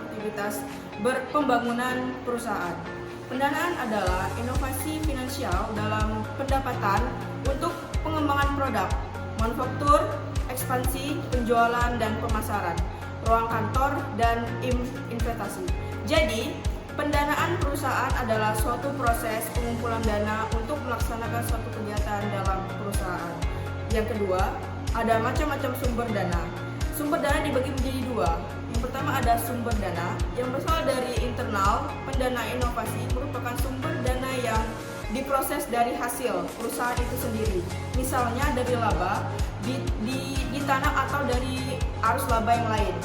aktivitas pembangunan perusahaan. Pendanaan adalah inovasi finansial dalam pendapatan untuk pengembangan produk, manufaktur, ekspansi, penjualan dan pemasaran, ruang kantor, dan investasi. Jadi, pendanaan perusahaan adalah suatu proses pengumpulan dana untuk melaksanakan suatu kegiatan dalam perusahaan. Yang kedua, ada macam-macam sumber dana. Sumber dana dibagi menjadi dua. Yang pertama ada sumber dana yang berasal dari internal. Pendanaan inovasi merupakan sumber dana yang diproses dari hasil perusahaan itu sendiri. Misalnya dari laba di tanah atau dari arus laba yang lain.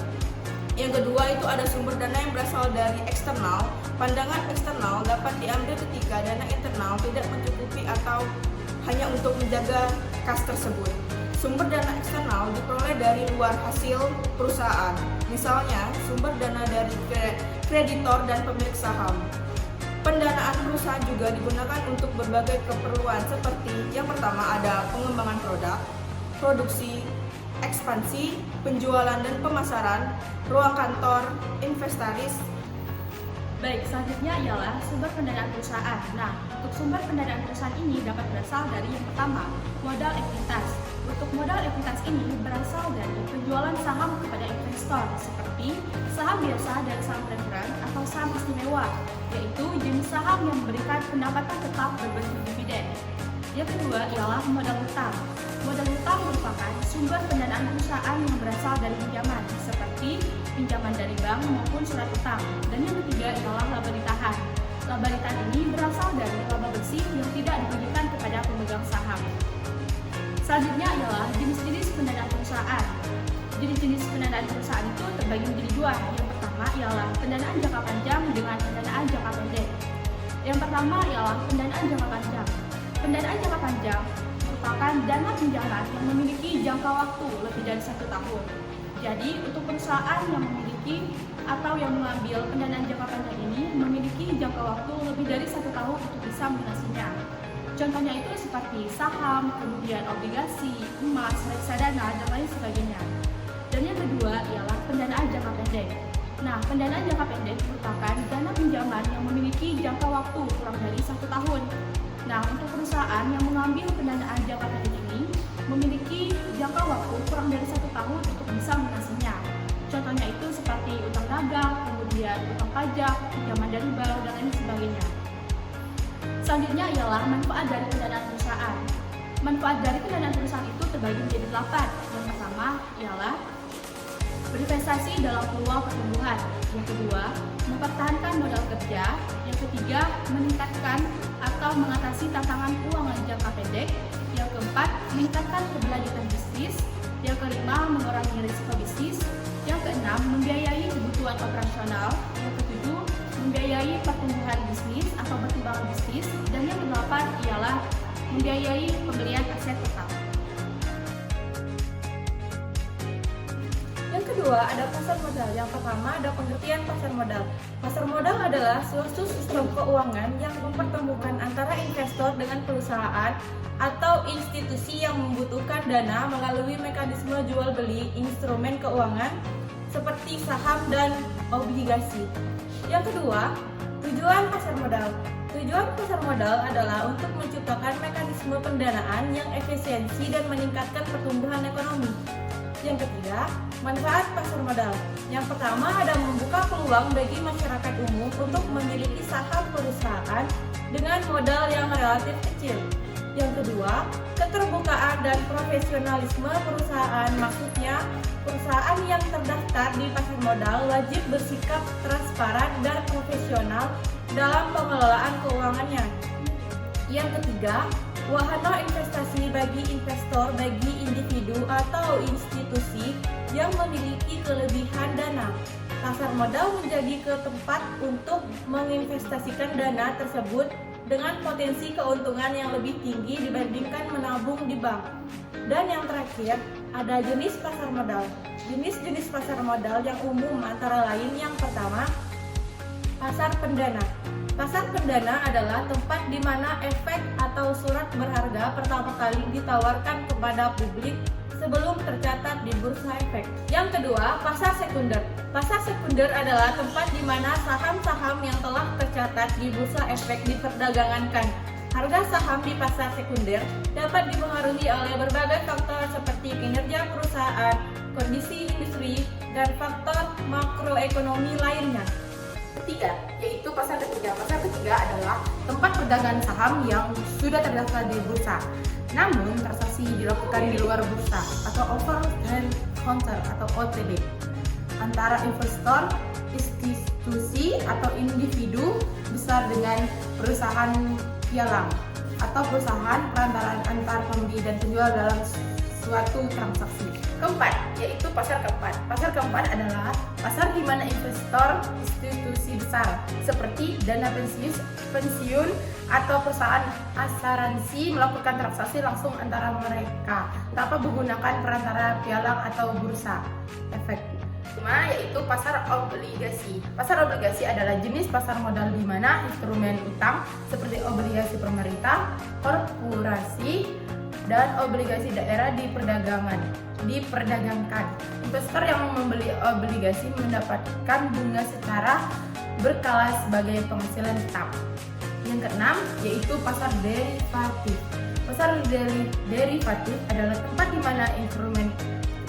Yang kedua itu ada sumber dana yang berasal dari eksternal. Pandangan eksternal dapat diambil ketika dana internal tidak mencukupi atau hanya untuk menjaga kas tersebut. Sumber dana eksternal diperoleh dari luar hasil perusahaan. Misalnya, sumber dana dari kreditor dan pemilik saham. Pendanaan perusahaan juga digunakan untuk berbagai keperluan seperti yang pertama ada pengembangan produk, produksi, ekspansi, penjualan dan pemasaran, ruang kantor, inventaris. Baik, selanjutnya ialah sumber pendanaan perusahaan. Nah, untuk sumber pendanaan perusahaan ini dapat berasal dari yang pertama, modal ekuitas. Untuk modal ekuitas ini berasal dari penjualan saham kepada investor seperti saham biasa dan saham preferred atau saham istimewa, yaitu jenis saham yang memberikan pendapatan tetap berbentuk dividen. Yang kedua ialah modal utang. Modal utang merupakan sumber pendanaan perusahaan yang berasal dari pinjaman, seperti pinjaman dari bank maupun surat utang. Dan yang ketiga ialah laba ditahan. Laba ditahan ini berasal dari laba bersih yang tidak diberikan kepada pemegang saham. Selanjutnya ialah jenis-jenis pendanaan perusahaan. Jenis-jenis pendanaan perusahaan itu terbagi menjadi dua. Yang pertama ialah pendanaan jangka panjang dengan pendanaan jangka pendek. Yang pertama ialah pendanaan jangka panjang. Pendanaan jangka panjang merupakan dana pinjaman yang memiliki jangka waktu lebih dari 1 tahun. Jadi, untuk perusahaan yang memiliki atau yang mengambil pendanaan jangka panjang ini memiliki jangka waktu lebih dari 1 tahun untuk bisa melunasinya. Contohnya itu seperti saham, kemudian obligasi, emas, reksadana, dan lain sebagainya. Dan yang kedua ialah pendanaan jangka pendek. Nah, pendanaan jangka pendek merupakan dana pinjaman yang memiliki jangka waktu kurang dari 1 tahun. Nah, untuk perusahaan yang mengambil pendanaan jangka pendek ini memiliki jangka waktu kurang dari 1 tahun untuk bisa melunasinya. Contohnya itu seperti utang dagang, kemudian utang pajak, pinjaman dari bank, dan lain sebagainya. Selanjutnya ialah manfaat dari pendanaan perusahaan. Manfaat dari pendanaan perusahaan itu terbagi menjadi 8. Yang pertama ialah berinvestasi dalam peluang pertumbuhan. Yang kedua, mempertahankan modal kerja. Yang ketiga, meningkatkan atau mengatasi tantangan keuangan jangka pendek. Yang keempat, meningkatkan keberlanjutan bisnis. Yang kelima, mengurangi risiko bisnis. Yang keenam, membiayai kebutuhan operasional. Yang ketujuh, membiayai pertumbuhan bisnis atau pertimbangan bisnis. Dan yang kedelapan ialah membiayai pembelian aset tetap. Yang kedua ada pasar modal. Yang pertama ada pengertian pasar modal. Pasar modal adalah suatu sistem keuangan yang mempertemukan antara investor dengan perusahaan atau institusi yang membutuhkan dana melalui mekanisme jual beli instrumen keuangan seperti saham dan obligasi. Yang kedua, tujuan pasar modal. Tujuan pasar modal adalah untuk menciptakan mekanisme pendanaan yang efisiensi dan meningkatkan pertumbuhan ekonomi. Yang ketiga, manfaat pasar modal. Yang pertama ada membuka peluang bagi masyarakat umum untuk memiliki saham perusahaan dengan modal yang relatif kecil. Yang kedua, keterbukaan dan profesionalisme perusahaan. Maksudnya, perusahaan yang terdaftar di pasar modal wajib bersikap transparan dan profesional dalam pengelolaan keuangannya. Yang ketiga, wahana investasi bagi investor, bagi individu atau institusi yang memiliki kelebihan dana. Pasar modal menjadi tempat untuk menginvestasikan dana tersebut dengan potensi keuntungan yang lebih tinggi dibandingkan menabung di bank. Dan yang terakhir, ada jenis pasar modal. Jenis-jenis pasar modal yang umum antara lain yang pertama, pasar pendana. Pasar pendana adalah tempat di mana efek atau surat berharga pertama kali ditawarkan kepada publik sebelum tercatat di bursa efek. Yang kedua, pasar sekunder. Pasar sekunder adalah tempat di mana saham-saham yang telah tercatat di bursa efek diperdagangkan. Harga saham di pasar sekunder dapat dipengaruhi oleh berbagai faktor seperti kinerja perusahaan, kondisi industri, dan faktor makroekonomi lainnya. Ketiga, yaitu pasar ketiga. Pasar ketiga adalah tempat perdagangan saham yang sudah terdaftar di bursa, namun transaksi dilakukan di luar bursa atau over the counter atau OTC antara investor, institusi atau individu besar dengan perusahaan pialang atau perusahaan perantaraan antar pembeli dan penjual dalam suatu transaksi. Keempat, yaitu pasar keempat. Pasar keempat adalah pasar di mana investor institusi besar seperti dana pensiun atau perusahaan asuransi melakukan transaksi langsung antara mereka tanpa menggunakan perantara pialang atau bursa efek. Kelima, yaitu pasar obligasi. Pasar obligasi adalah jenis pasar modal di mana instrumen utang seperti obligasi pemerintah, korporasi, dan obligasi daerah diperdagangkan. Investor yang membeli obligasi mendapatkan bunga secara berkala sebagai penghasilan tetap. Yang keenam, yaitu pasar derivatif. Pasar derivatif adalah tempat di mana instrumen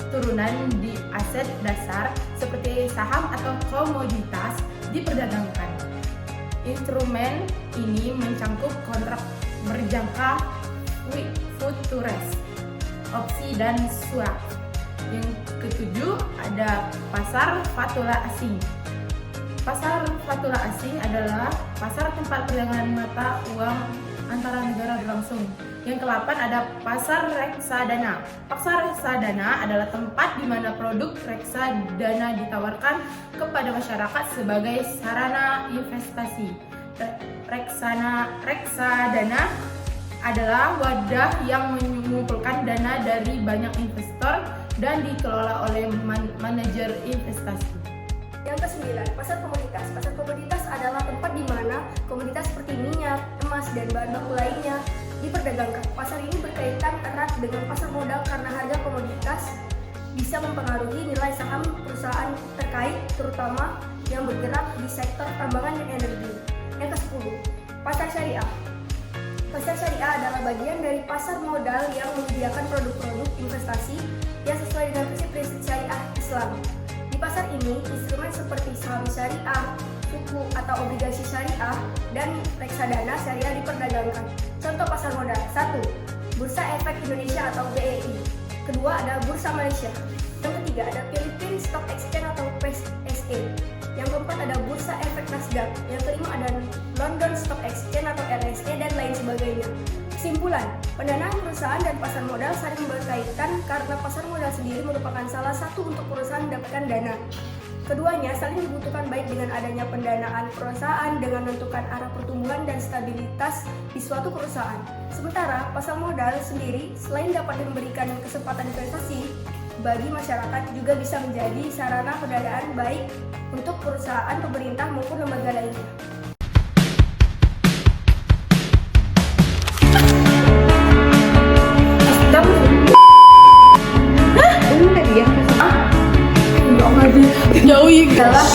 turunan di aset dasar seperti saham atau komoditas diperdagangkan. Instrumen ini mencangkup kontrak berjangka futures, opsi, dan swap. Yang ketujuh ada pasar valuta asing. Pasar valuta asing adalah pasar tempat perdagangan mata uang antara negara berlangsung. Yang ke-8 ada pasar reksadana. Pasar reksadana adalah tempat di mana produk reksadana ditawarkan kepada masyarakat sebagai sarana investasi. Reksadana adalah wadah yang mengumpulkan dana dari banyak investor dan dikelola oleh manajer investasi. Yang ke-9, pasar komoditas. Pasar komoditas adalah tempat di mana komoditas seperti minyak, emas, dan bahan baku lainnya diperdagangkan. Pasar ini berkaitan erat dengan pasar modal karena harga komoditas bisa mempengaruhi nilai saham perusahaan terkait, terutama yang bergerak di sektor pertambangan dan energi. Yang ke-10, pasar syariah. Pasar syariah adalah bagian dari pasar modal yang menyediakan produk-produk investasi yang sesuai dengan prinsip-prinsip syariah Islam. Di pasar ini, instrumen seperti saham syariah, suku atau obligasi syariah, dan reksadana syariah diperdagangkan. Contoh pasar modal: 1. Bursa Efek Indonesia atau BEI. Kedua ada Bursa Malaysia. Yang ketiga ada Philippine Stock Exchange atau PSE. Yang keempat ada Bursa Efek Nasdaq. Yang kelima ada London Stock Exchange atau LSE dan lain sebagainya. Kesimpulan, pendanaan perusahaan dan pasar modal saling berkaitan karena pasar modal sendiri merupakan salah satu untuk perusahaan mendapatkan dana. Keduanya saling dibutuhkan baik dengan adanya pendanaan perusahaan dengan menentukan arah pertumbuhan dan stabilitas di suatu perusahaan. Sementara pasar modal sendiri selain dapat memberikan kesempatan investasi bagi masyarakat juga bisa menjadi sarana pendanaan baik untuk perusahaan, pemerintah maupun lembaga lainnya. Jauhi adalah